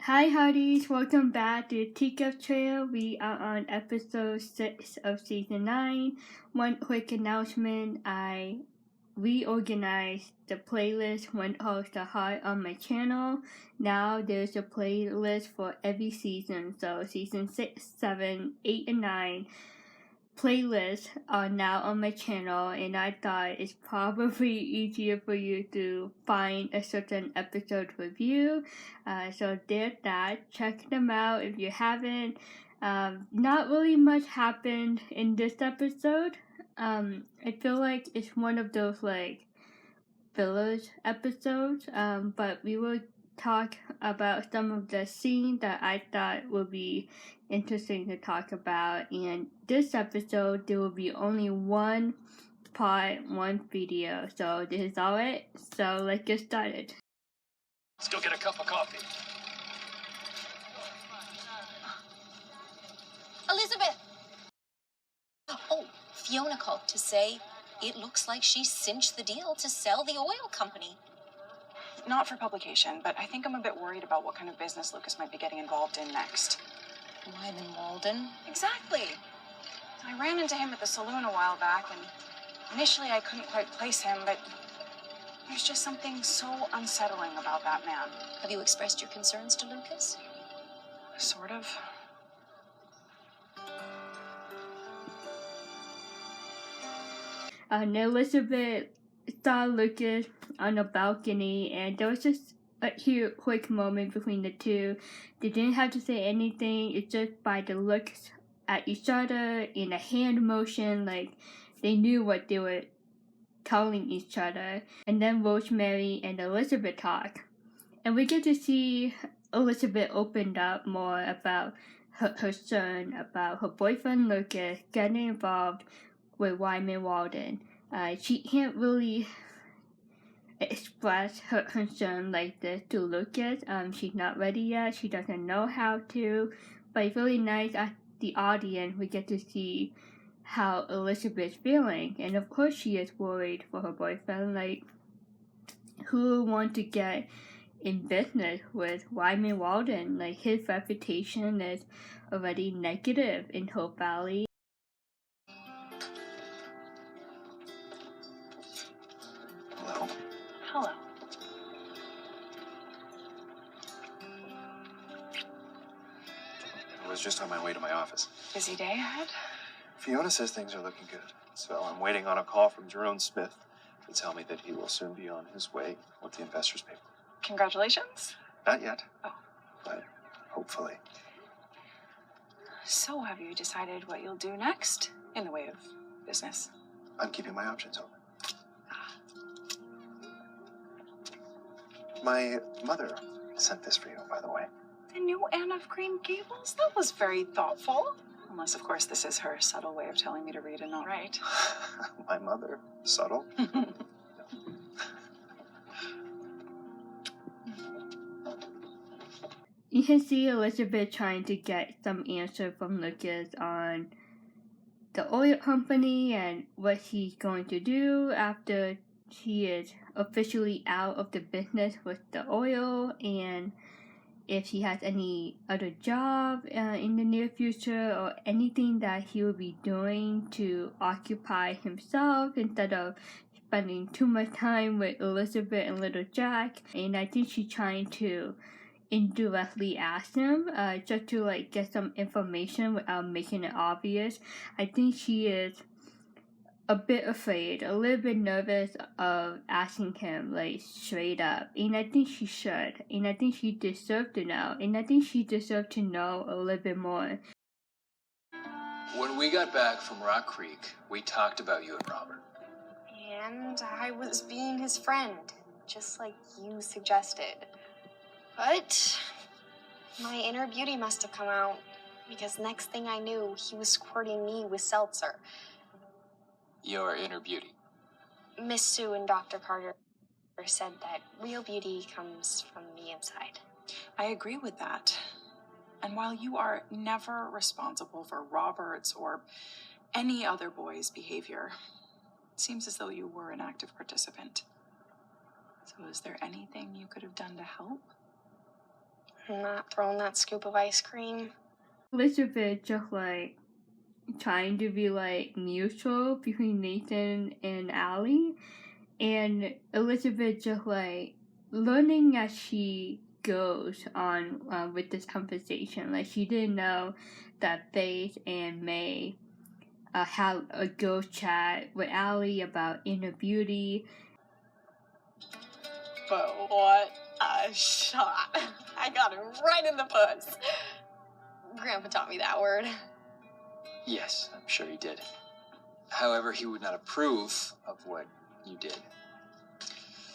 Hi hearties, welcome back to Teacup Trail. We are on episode 6 of season 9. One quick announcement, I reorganized the playlist When Calls the Heart on my channel. Now there's a playlist for every season, so season 6, 7, 8, and 9 playlists are now on my channel, and I thought it's probably easier for you to find a certain episode review. So there's that. Check them out if you haven't. Not really much happened in this episode. I feel like it's one of those fillers episodes. But we will talk about some of the scenes that I thought would be interesting to talk about. And this episode, there will be only one part, one video. So this is all it. So let's get started. Let's go get a cup of coffee. Elizabeth! Oh, Fiona called to say it looks like she cinched the deal to sell the oil company. Not for publication, but I think I'm a bit worried about what kind of business Lucas might be getting involved in next. Wyman Walden? Exactly. I ran into him at the saloon a while back, and initially I couldn't quite place him, but there's just something so unsettling about that man. Have you expressed your concerns to Lucas? Sort of. Elizabeth saw Lucas on a balcony, and there was just a cute, quick moment between the two. They didn't have to say anything. It's just by the looks at each other in a hand motion, they knew what they were telling each other. And then Rosemary and Elizabeth talk, and we get to see Elizabeth opened up more about her concern about her boyfriend Lucas getting involved with Wyman Walden. She can't really express her concern like this to Lucas. She's not ready yet. She doesn't know how to. But it's really nice at the audience we get to see how Elizabeth's feeling. And of course she is worried for her boyfriend. Who would want to get in business with Wyman Walden? His reputation is already negative in Hope Valley. Hello. I was just on my way to my office. Busy day ahead? Fiona says things are looking good, so I'm waiting on a call from Jerome Smith to tell me that he will soon be on his way with the investors' paper. Congratulations. Not yet. Oh. But hopefully. So have you decided what you'll do next in the way of business? I'm keeping my options open. My mother sent this for you, by the way. The new Anne of Green Gables? That was very thoughtful. Unless, of course, this is her subtle way of telling me to read and not write. My mother? Subtle? You can see Elizabeth trying to get some answer from Lucas on the oil company and what he's going to do after he is officially out of the business with the oil, and if he has any other job in the near future or anything that he will be doing to occupy himself instead of spending too much time with Elizabeth and little Jack. And I think she's trying to indirectly ask him just to get some information without making it obvious. I think she is a bit afraid, a little bit nervous of asking him straight up, and I think she should, and I think she deserved to know, and I think she deserved to know a little bit more. When we got back from Rock Creek, we talked about you and Robert. And I was being his friend, just like you suggested. But my inner beauty must have come out, because next thing I knew, he was squirting me with seltzer. Your inner beauty. Miss Sue and Dr. Carter said that real beauty comes from the inside. I agree with that. And while you are never responsible for Robert's or any other boy's behavior, it seems as though you were an active participant. So is there anything you could have done to help? I'm not throwing that scoop of ice cream. Elizabeth just like trying to be like neutral between Nathan and Allie, and Elizabeth just like learning as she goes on with this conversation. Like she didn't know that Faith and May had a ghost chat with Allie about inner beauty. But what a shot. I got him right in the puss. Grandpa taught me that word. Yes, I'm sure he did. However, he would not approve of what you did.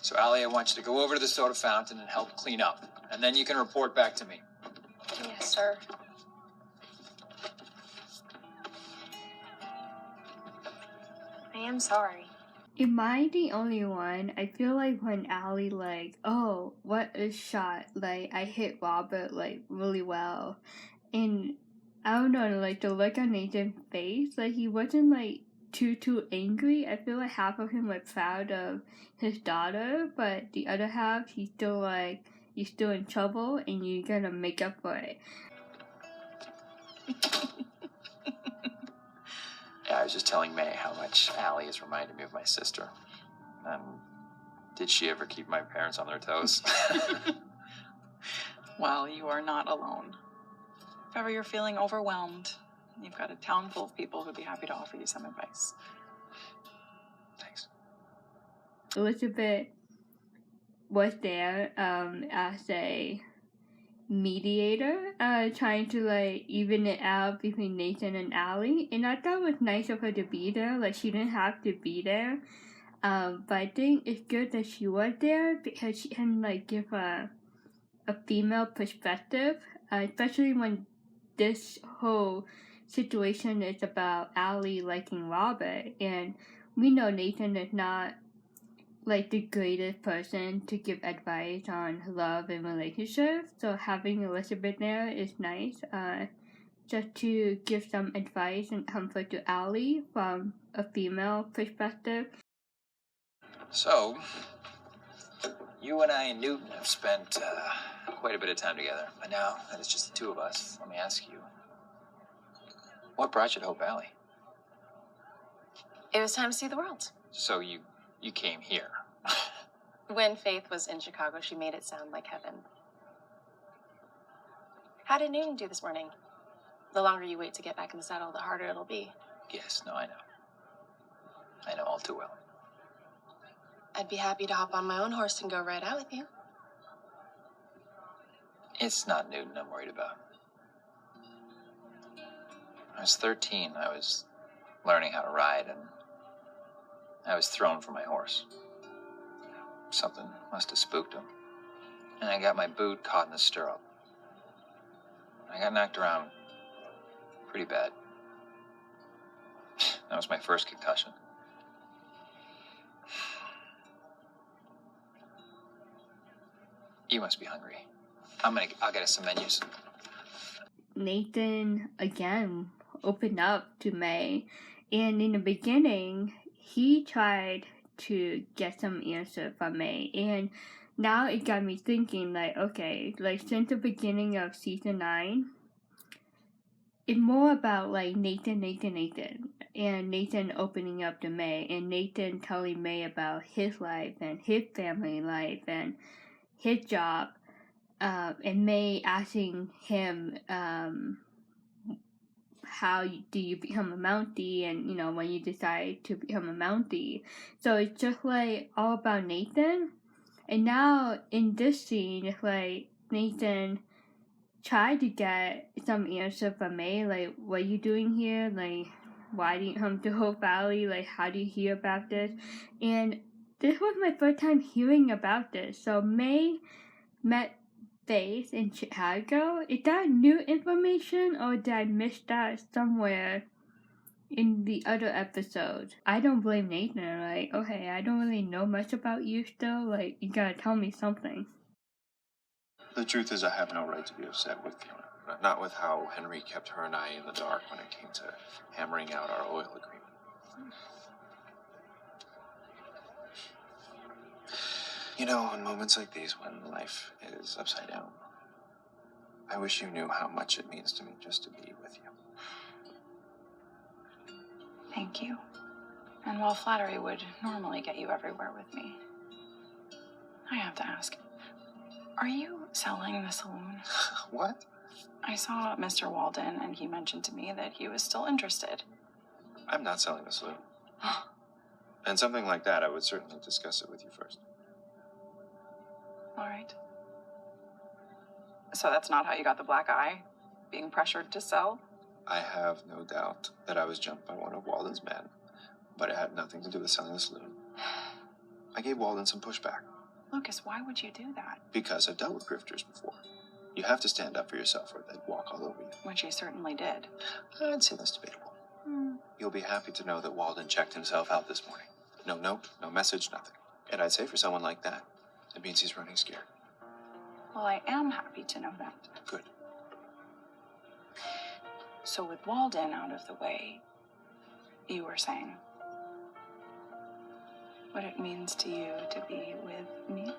So, Allie, I want you to go over to the soda fountain and help clean up. And then you can report back to me. Yes, sir. I am sorry. Am I the only one? I feel like when Allie like, oh, what a shot, like I hit Robert like really well. And I don't know, like the look on Nathan's face, like he wasn't like too angry. I feel like half of him was proud of his daughter, but the other half he's still like, you're still in trouble and you're gonna make up for it. Yeah, I was just telling May how much Allie has reminded me of my sister. Did she ever keep my parents on their toes? Well, you are not alone. If ever you're feeling overwhelmed, you've got a town full of people who'd be happy to offer you some advice. Thanks. Elizabeth was there as a mediator, trying to like even it out between Nathan and Allie, and I thought it was nice of her to be there. Like she didn't have to be there, but I think it's good that she was there because she can like give a female perspective, especially when this whole situation is about Allie liking Robert, and we know Nathan is not like the greatest person to give advice on love and relationships, so having Elizabeth there is nice, just to give some advice and comfort to Allie from a female perspective. So, you and I and Newton have spent quite a bit of time together, but now that it's just the two of us, let me ask you, what brought you to Hope Valley? It was time to see the world. So you came here. When Faith was in Chicago, she made it sound like heaven. How did Newton do this morning? The longer you wait to get back in the saddle, the harder it'll be. Yes, no, I know. I know all too well. I'd be happy to hop on my own horse and go right out with you. It's not Newton I'm worried about. I was 13. I was learning how to ride, and I was thrown from my horse. Something must have spooked him. And I got my boot caught in the stirrup. I got knocked around pretty bad. That was my first concussion. You must be hungry. I'll get us some menus. Nathan again opened up to May, and in the beginning he tried to get some answer from May, and now it got me thinking like, okay, like since the beginning of season 9 it's more about like Nathan and Nathan opening up to May, and Nathan telling May about his life and his family life and his job, and May asking him how do you become a Mountie, and you know when you decide to become a Mountie. So it's just like all about Nathan, and now in this scene it's like Nathan tried to get some answer from May, like what are you doing here, like why didn't you come to Hope Valley, like how do you hear about this. And this was my first time hearing about this. So May met Faith in Chicago. Is that new information, or did I miss that somewhere in the other episode? I don't blame Nathan. Like, okay, I don't really know much about you still. Like, you gotta tell me something. The truth is, I have no right to be upset with Fiona. Not with how Henry kept her and I in the dark when it came to hammering out our oil agreement. You know, in moments like these when life is upside down, I wish you knew how much it means to me just to be with you. Thank you. And while flattery would normally get you everywhere with me, I have to ask, are you selling the saloon? What? I saw Mr. Walden, and he mentioned to me that he was still interested. I'm not selling the saloon. And something like that, I would certainly discuss it with you first. All right. So that's not how you got the black eye? Being pressured to sell? I have no doubt that I was jumped by one of Walden's men, but it had nothing to do with selling the saloon. I gave Walden some pushback. Lucas, why would you do that? Because I've dealt with grifters before. You have to stand up for yourself or they'd walk all over you. Which you certainly did. I'd say that's debatable. You'll be happy to know that Walden checked himself out this morning. No note, no message, nothing. And I'd say for someone like that, it means he's running scared. Well, I am happy to know that. Good. So with Walden out of the way, you were saying what it means to you to be with me?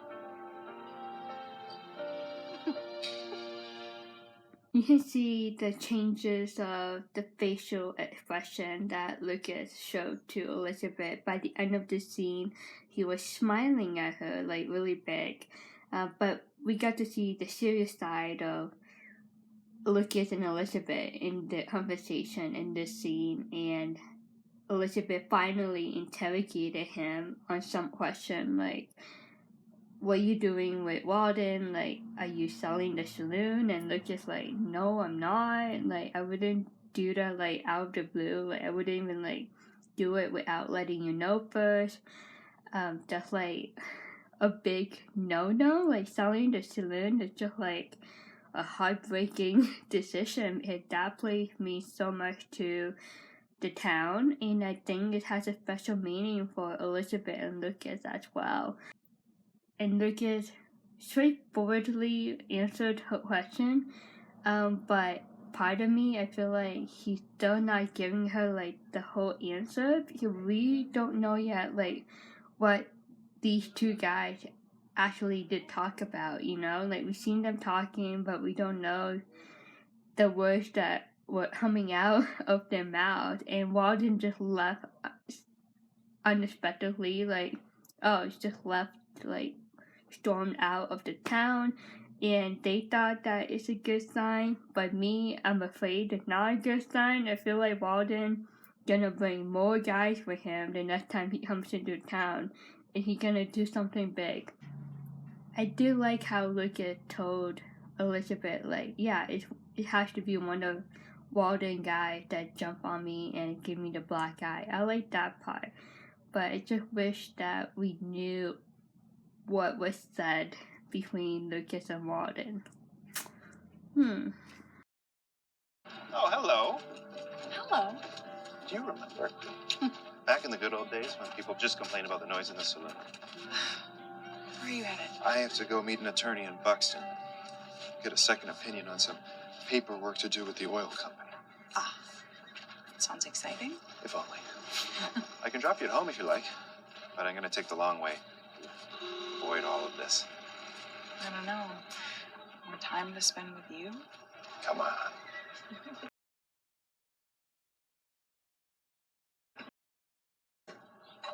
You can see the changes of the facial expression that Lucas showed to Elizabeth. By the end of the scene, he was smiling at her, like, really big. But we got to see the serious side of Lucas and Elizabeth in the conversation in this scene, and Elizabeth finally interrogated him on some question, like, what are you doing with Walden? Like, are you selling the saloon? And Lucas like, no, I'm not. Like, I wouldn't do that, like, out of the blue. Like, I wouldn't even, like, do it without letting you know first. That's, like, a big no-no. Like, selling the saloon is just, like, a heartbreaking decision. That place means so much to the town, and I think it has a special meaning for Elizabeth and Lucas as well. And Lucas straightforwardly answered her question, but part of me, I feel like he's still not giving her, like, the whole answer, because we don't know yet, like, what these two guys actually did talk about, you know? Like, we've seen them talking, but we don't know the words that were coming out of their mouth. And Walden just left unexpectedly, like, just left, like, stormed out of the town, and they thought that it's a good sign, but me, I'm afraid it's not a good sign. I feel like Walden gonna bring more guys with him the next time he comes into town, and he's gonna do something big. I do like how Lucas told Elizabeth, like, yeah, it has to be one of Walden guys that jump on me and give me the black eye. I like that part, but I just wish that we knew what was said between Lucas and Walden. Oh, hello. Hello. Do you remember? Back in the good old days when people just complained about the noise in the saloon. Where are you headed? I have to go meet an attorney in Buxton. Get a second opinion on some paperwork to do with the oil company. Ah, sounds exciting. If only. I can drop you at home if you like, but I'm going to take the long way. Avoid all of this. I don't know. More time to spend with you? Come on.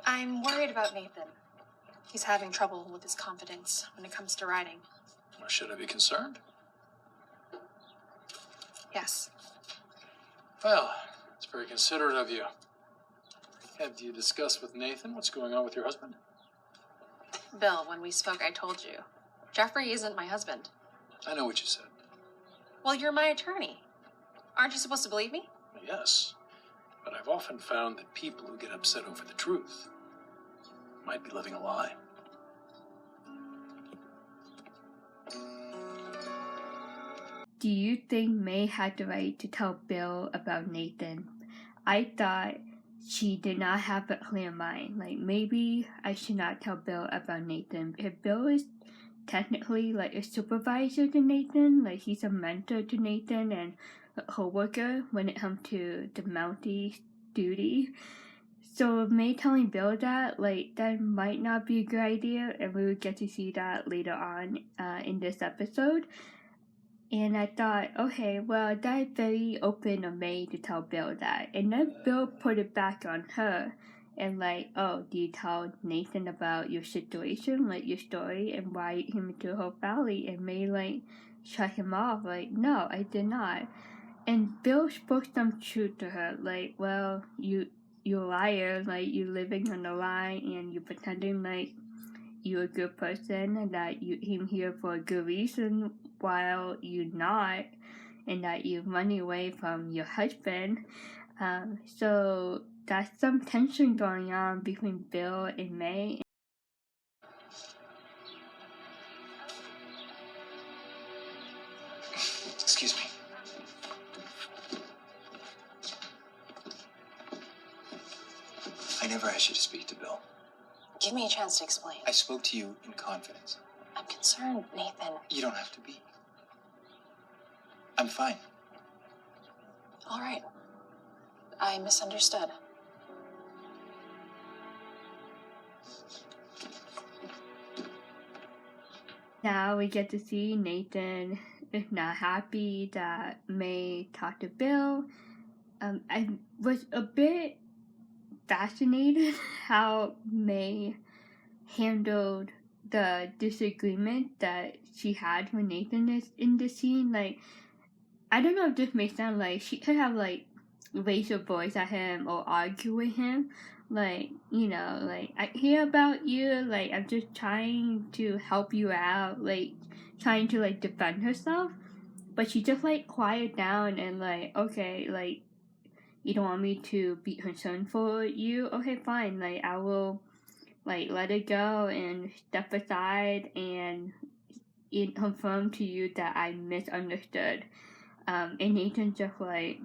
I'm worried about Nathan. He's having trouble with his confidence when it comes to riding. Well, should I be concerned? Yes. Well, it's very considerate of you. Have you discussed with Nathan what's going on with your husband? Bill, when we spoke, I told you. Jeffrey isn't my husband. I know what you said. Well, you're my attorney. Aren't you supposed to believe me? Yes, but I've often found that people who get upset over the truth might be living a lie. Do you think May had the right to tell Bill about Nathan? I thought she did not have a clear mind. Like, maybe I should not tell Bill about Nathan. If Bill is technically, like, a supervisor to Nathan, like, he's a mentor to Nathan and a co-worker when it comes to the Mountie duty. So May telling Bill that, like, that might not be a good idea, and we will get to see that later on in this episode. And I thought, okay, well, that's very open of May to tell Bill that. And then Bill put it back on her. And like, oh, do you tell Nathan about your situation, like your story, and why you came into Hope Valley? And May like shut him off, like, no, I did not. And Bill spoke some truth to her, like, well, you're a liar, like you're living on the line and you're pretending like you're a good person and that you came here for a good reason while you're not, and that you're running away from your husband. So that's some tension going on between Bill and May. Excuse me. I never asked you to speak to Bill. Give me a chance to explain. I spoke to you in confidence. I'm concerned, Nathan. You don't have to be. I'm fine. All right. I misunderstood. Now we get to see Nathan is not happy that May talked to Bill. I was a bit fascinated how May handled the disagreement that she had when Nathan is in the scene. Like, I don't know if this makes sense, like, she could have, like, raised her voice at him or argue with him. Like, you know, like, I hear about you, like, I'm just trying to help you out, like, trying to, like, defend herself. But she just, like, quiet down and, like, okay, like, you don't want me to be concerned for you? Okay, fine, like, I will, like, let it go and step aside and confirm to you that I misunderstood. And Nathan's just like,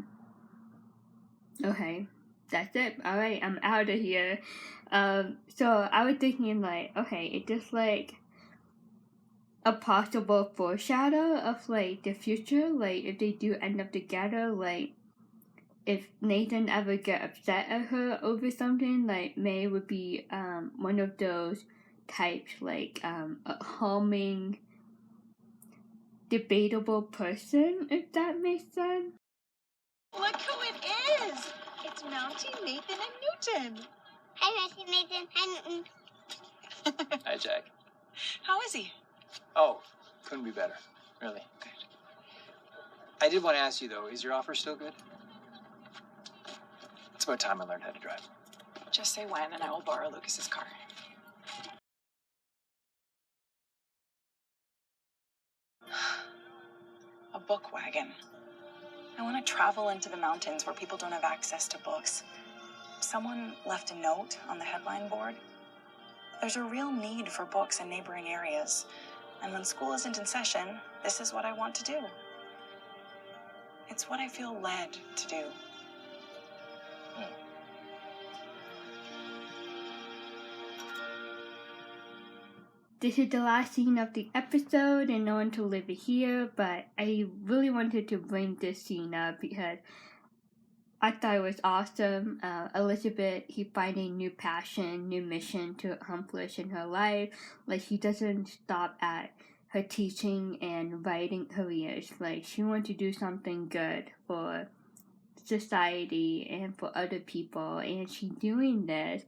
okay, that's it. All right, I'm out of here. So I was thinking like, okay, it's just like a possible foreshadow of like the future. Like if they do end up together, like if Nathan ever get upset at her over something, like May would be one of those types, like a calming, debatable person, if that makes sense. Look who it is! It's Mountie, Nathan, and Newton. Hi, Mountie, Nathan. Hi, Newton. Hi, Jack. How is he? Oh, couldn't be better. Really. Good. I did want to ask you, though, is your offer still good? It's about time I learned how to drive. Just say when, and I will borrow Lucas's car. A book wagon. I want to travel into the mountains where people don't have access to books. Someone left a note on the headline board. There's a real need for books in neighboring areas. And when school isn't in session, this is what I want to do. It's what I feel led to do. This is the last scene of the episode, and I want to leave it here, but I really wanted to bring this scene up because I thought it was awesome. Elizabeth, he finding new passion, new mission to accomplish in her life. Like, she doesn't stop at her teaching and writing careers. Like, she wants to do something good for society and for other people, and she's doing this.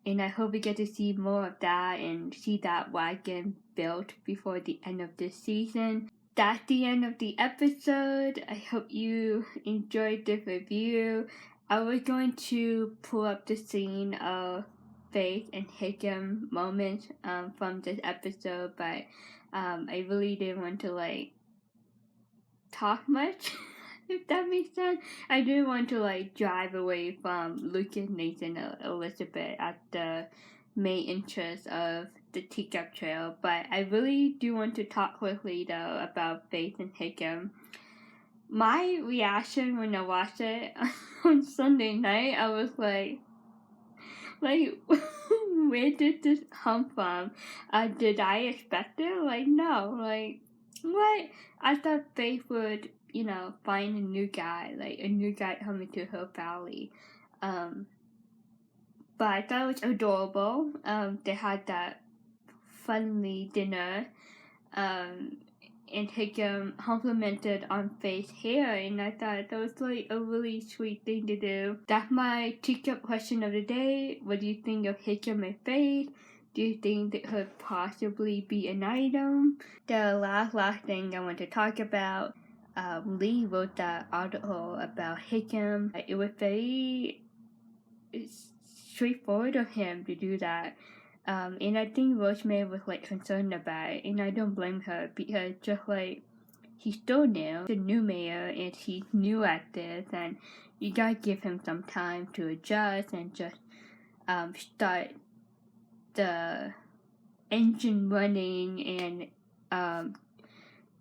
And I hope we get to see more of that and see that wagon built before the end of this season. That's the end of the episode. I hope you enjoyed this review. I was going to pull up the scene of Faith and Hickam moments from this episode, but I really didn't want to like talk much. If that makes sense. I didn't want to like drive away from Lucas, Nathan, and Elizabeth at the main interest of the Teacup Trail, but I really do want to talk quickly though about Faith and Hickam. My reaction when I watched it on Sunday night, I was like, where did this come from? Did I expect it? Like, no, like, what? I thought Faith would, find a new guy coming to her valley. But I thought it was adorable. They had that funny dinner. and Hickam complimented on Faith's hair, and I thought that was like a really sweet thing to do. That's my Teacup question of the day. What do you think of Hickam and Faith? Do you think that could possibly be an item? The last thing I want to talk about, Lee wrote that article about Hickam. It was very straightforward of him to do that. And I think Rosemary was like concerned about it, and I don't blame her because just like he's still new, the new mayor, and he's new at this, and you gotta give him some time to adjust and just start the engine running and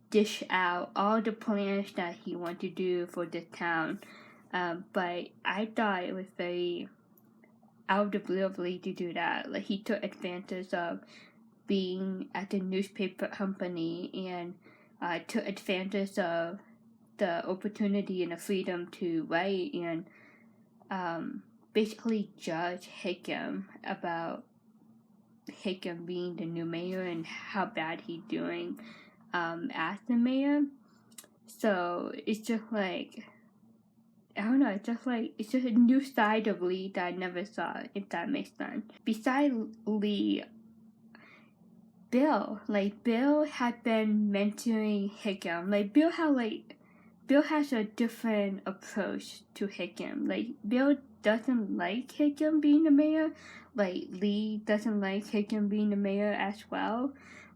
dish out all the plans that he wants to do for this town. But I thought it was very out of the blue of Lee to do that. Like, he took advantage of being at the newspaper company and took advantage of the opportunity and the freedom to write and basically judge Hickam about Hickam being the new mayor and how bad he's doing as the mayor. So it's just like, I don't know, it's just a new side of Lee that I never saw, if that makes sense. Besides Lee, Bill had been mentoring Hickam. Bill has a different approach to Hickam. Like, Bill doesn't like Hickam being the mayor. Like, Lee doesn't like Hickam being the mayor as well.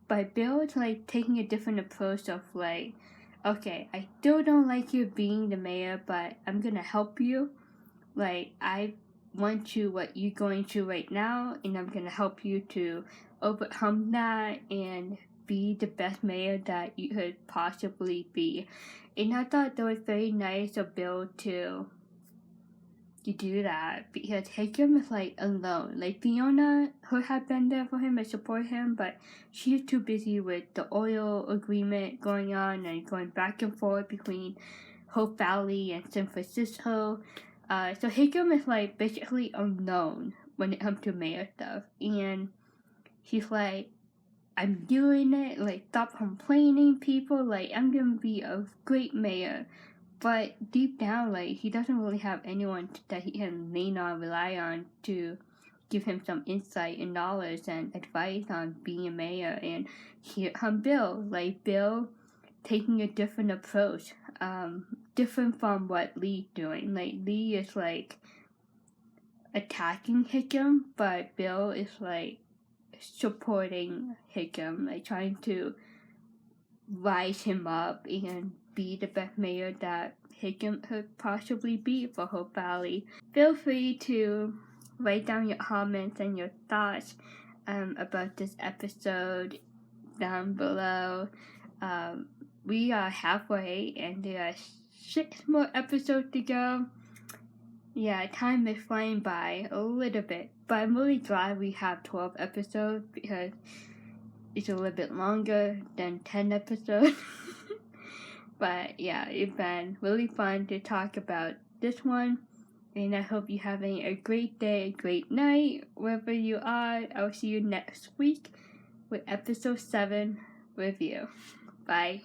But Bill is like taking a different approach of like, okay, I still don't like you being the mayor, but I'm gonna help you. Like, I want you what you're going through right now, and I'm gonna help you to overcome that and be the best mayor that you could possibly be. And I thought that was very nice of Bill to do that, because Hickam is like alone. Like, Fiona could have been there for him and support him, but she's too busy with the oil agreement going on and going back and forth between Hope Valley and San Francisco. So Hickam is like basically alone when it comes to mayor stuff, and he's like, I'm doing it, like, stop complaining, people, like, I'm gonna be a great mayor. But deep down, like, he doesn't really have anyone that he can lean on, rely on to give him some insight and knowledge and advice on being a mayor. And here comes Bill, like, Bill taking a different approach, different from what Lee's doing. Like, Lee is like attacking Hickam, but Bill is like supporting Hickam, like trying to rise him up and be the best mayor that Hickam could possibly be for Hope Valley. Feel free to write down your comments and your thoughts about this episode down below. We are halfway and there are 6 more episodes to go. Yeah, time is flying by a little bit, but I'm really glad we have 12 episodes because it's a little bit longer than 10 episodes. But yeah, it's been really fun to talk about this one. And I hope you're having a great day, a great night, wherever you are. I'll see you next week with episode 7 review. Bye.